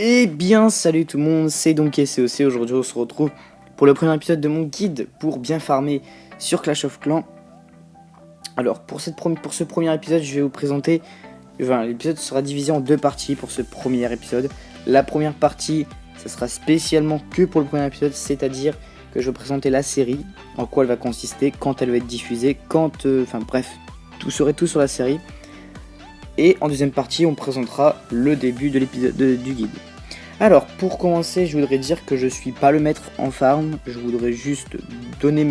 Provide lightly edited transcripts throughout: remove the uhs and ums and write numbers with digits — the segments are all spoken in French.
Eh bien, salut tout le monde, c'est donc SOC. Aujourd'hui, on se retrouve pour le premier épisode de mon guide pour bien farmer sur Clash of Clans. Alors, pour ce premier épisode, je vais vous présenter. L'épisode sera divisé en deux parties pour ce premier épisode. La première partie, ça sera spécialement que pour le premier épisode, c'est-à-dire que je vais présenter la série, en quoi elle va consister, quand elle va être diffusée, bref, tout sur la série. Et en deuxième partie, on présentera le début de l'épisode du guide. Alors, pour commencer, je voudrais dire que je suis pas le maître en farm. Je voudrais juste donner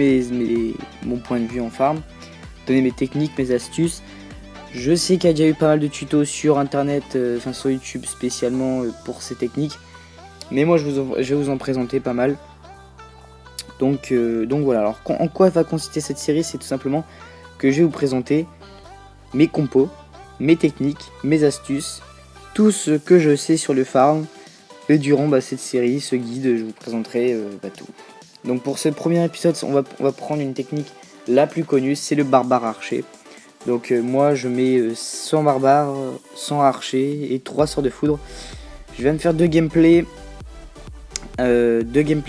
mon point de vue en farm, donner mes techniques, mes astuces. Je sais qu'il y a déjà eu pas mal de tutos sur internet, sur YouTube spécialement pour ces techniques. Mais moi, je vais vous en présenter pas mal. Donc voilà. Alors, en quoi va consister cette série? C'est tout simplement que je vais vous présenter mes compos, mes techniques, mes astuces, tout ce que je sais sur le farm. Et durant cette série, ce guide, je vous présenterai tout. Donc pour ce premier épisode, on va prendre une technique la plus connue, c'est le barbare archer. Donc moi je mets 100 barbares, 100 archers et 3 sorts de foudre. Je vais me faire deux gameplays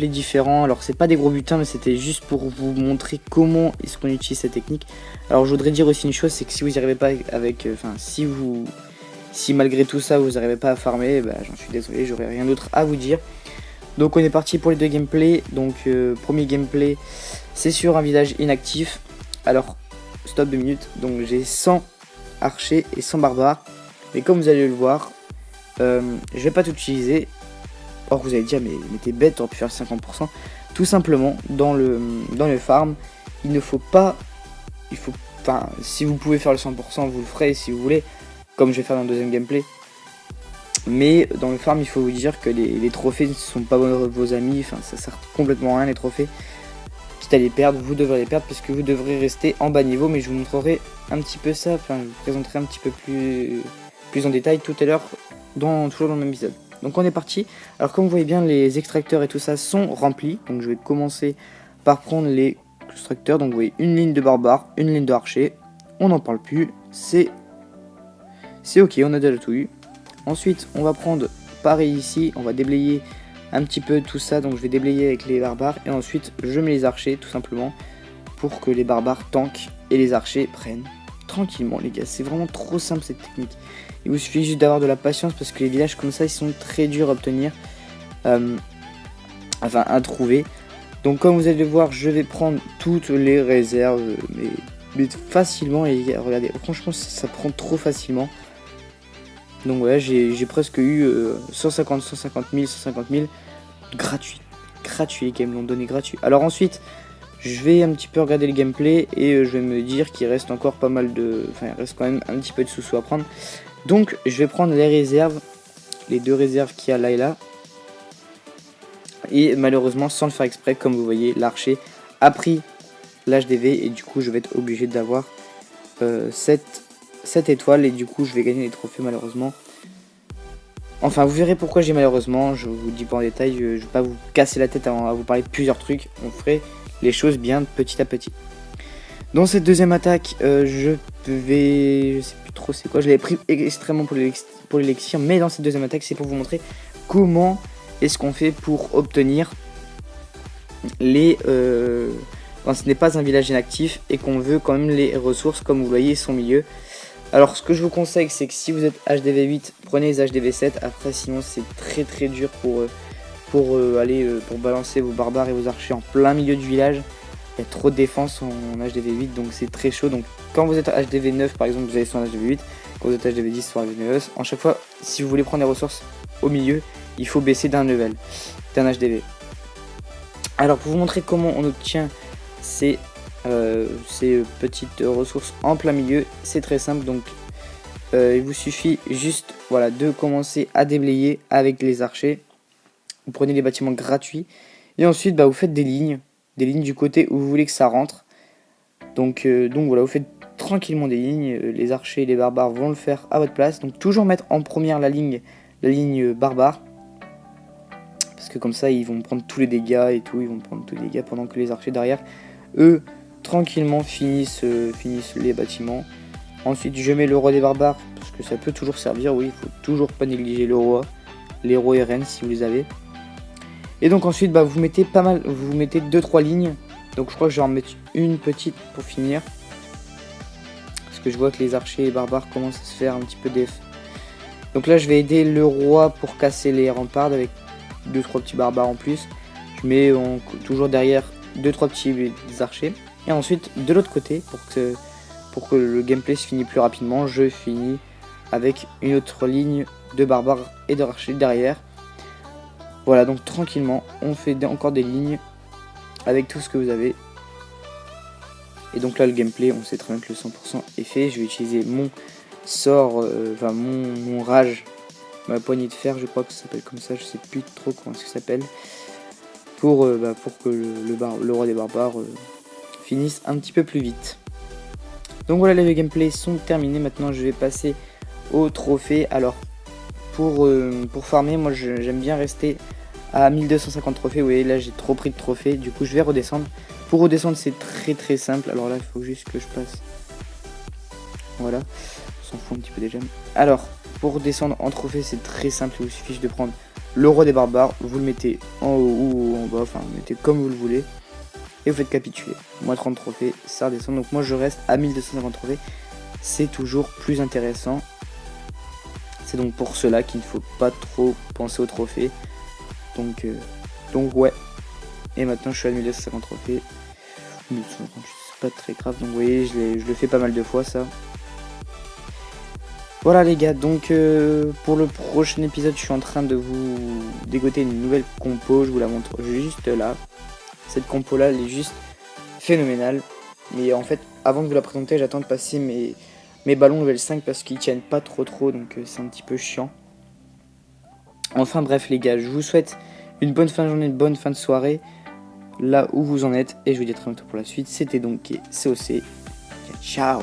différents. Alors c'est pas des gros butins, mais c'était juste pour vous montrer comment est-ce qu'on utilise cette technique. Alors je voudrais dire aussi une chose, c'est que si vous n'y arrivez pas avec, si malgré tout ça vous n'arrivez pas à farmer, j'en suis désolé, j'aurais rien d'autre à vous dire. Donc on est parti pour les deux gameplays. Donc premier gameplay, c'est sur un village inactif. Alors stop 2 minutes. Donc j'ai 100 archers et 100 barbares. Mais comme vous allez le voir, je vais pas tout utiliser. Or vous allez dire mais t'es bête, t'aurais pu faire 50%. Tout simplement dans le farm, si vous pouvez faire le 100%, vous le ferez si vous voulez, comme je vais faire dans le deuxième gameplay. Mais dans le farm, il faut vous dire que les trophées ne sont pas vos amis. Ça sert complètement à rien les trophées. Quitte à les perdre, vous devrez les perdre parce que vous devrez rester en bas niveau. Mais je vous montrerai un petit peu ça. Je vous présenterai un petit peu plus en détail tout à l'heure, toujours dans le même épisode. Donc on est parti. Alors comme vous voyez bien, les extracteurs et tout ça sont remplis. Donc je vais commencer par prendre les extracteurs. Donc vous voyez une ligne de barbare, une ligne de archer. On n'en parle plus. C'est ok, on a déjà tout eu. Ensuite, on va prendre pareil ici, on va déblayer un petit peu tout ça. Donc je vais déblayer avec les barbares et ensuite je mets les archers tout simplement pour que les barbares tankent et les archers prennent tranquillement les gars. C'est vraiment trop simple cette technique. Il vous suffit juste d'avoir de la patience parce que les villages comme ça ils sont très durs à obtenir, à trouver. Donc comme vous allez le voir, je vais prendre toutes les réserves mais facilement les gars. Regardez, franchement ça prend trop facilement. Donc voilà, j'ai presque eu 150 000 gratuit les games me l'ont donné gratuit. Alors ensuite je vais un petit peu regarder le gameplay et je vais me dire qu'il reste encore pas mal de, il reste quand même un petit peu de sous-sous à prendre. Donc je vais prendre les réserves, les deux réserves qu'il y a là et là. Et malheureusement sans le faire exprès, comme vous voyez, l'archer a pris l'HDV et du coup je vais être obligé d'avoir 7 étoiles et du coup je vais gagner les trophées malheureusement. Enfin vous verrez pourquoi j'ai malheureusement, je vous dis pas en détail, je vais pas vous casser la tête à vous parler de plusieurs trucs, on ferait les choses bien petit à petit. Dans cette deuxième attaque, je sais plus trop c'est quoi, je l'avais pris extrêmement pour l'élixir, mais dans cette deuxième attaque c'est pour vous montrer comment est-ce qu'on fait pour obtenir les... quand ce n'est pas un village inactif et qu'on veut quand même les ressources, comme vous voyez son milieu. Alors ce que je vous conseille, c'est que si vous êtes HDV 8, prenez les HDV 7. Après sinon c'est très dur pour balancer vos barbares et vos archers en plein milieu du village. Il y a trop de défense en HDV 8, donc c'est très chaud. Donc quand vous êtes HDV 9 par exemple, vous allez sur un HDV 8. Quand vous êtes HDV 10 sur un HDV 9. En chaque fois, si vous voulez prendre des ressources au milieu, il faut baisser d'un level, d'un HDV. Alors pour vous montrer comment on obtient ces petites ressources en plein milieu, c'est très simple. Donc il vous suffit juste de commencer à déblayer avec les archers. Vous prenez les bâtiments gratuits et ensuite vous faites des lignes du côté où vous voulez que ça rentre. Donc voilà, vous faites tranquillement des lignes. Les archers et les barbares vont le faire à votre place. Donc toujours mettre en première la ligne barbare, parce que comme ça ils vont prendre tous les dégâts et tout, pendant que les archers derrière eux tranquillement finissent les bâtiments. Ensuite je mets le roi des barbares parce que ça peut toujours servir, oui, il faut toujours pas négliger le roi. les héros RN si vous les avez. Et donc ensuite bah, vous mettez pas mal, vous mettez 2-3 lignes. Donc je crois que je vais en mettre une petite pour finir. Parce que je vois que les archers et barbares commencent à se faire un petit peu def. Donc là je vais aider le roi pour casser les remparts avec 2-3 petits barbares en plus. Je mets toujours derrière 2-3 petits archers. Et ensuite de l'autre côté, pour que le gameplay se finisse plus rapidement, je finis avec une autre ligne de barbares et d'archers derrière. Voilà, donc tranquillement on fait encore des lignes avec tout ce que vous avez. Et donc là le gameplay, on sait très bien que le 100% est fait. Je vais utiliser mon sort, mon rage, ma poignée de fer, je crois que ça s'appelle comme ça, je sais plus trop comment ça s'appelle, pour que le roi des barbares finisse un petit peu plus vite. Donc voilà, les gameplays sont terminés. Maintenant je vais passer au trophée. Alors pour farmer, moi j'aime bien rester à 1250 trophées. Vous voyez là j'ai trop pris de trophées, du coup je vais redescendre. Pour redescendre c'est très simple. Alors là il faut juste que je passe, voilà, on s'en fout un petit peu des gemmes. Alors pour descendre en trophée c'est très simple, il vous suffit de prendre le roi des barbares, vous le mettez en haut ou en bas, enfin vous mettez comme vous le voulez, et vous faites capituler. Moins 30 trophées, ça redescend. Donc moi je reste à 1250 trophées, c'est toujours plus intéressant. C'est donc pour cela qu'il ne faut pas trop penser aux trophées. Donc ouais. Et maintenant je suis à 1250 trophées. 1250, c'est pas très grave. Donc vous voyez, je le fais pas mal de fois ça. Voilà les gars, donc pour le prochain épisode, je suis en train de vous dégoter une nouvelle compo. Je vous la montre juste là. Cette compo là, elle est juste phénoménale. Mais en fait, avant de vous la présenter, j'attends de passer mes ballons level 5 parce qu'ils tiennent pas trop, donc c'est un petit peu chiant. Enfin bref les gars, je vous souhaite une bonne fin de journée, une bonne fin de soirée, là où vous en êtes. Et je vous dis à très bientôt pour la suite. C'était donc COC. Ciao.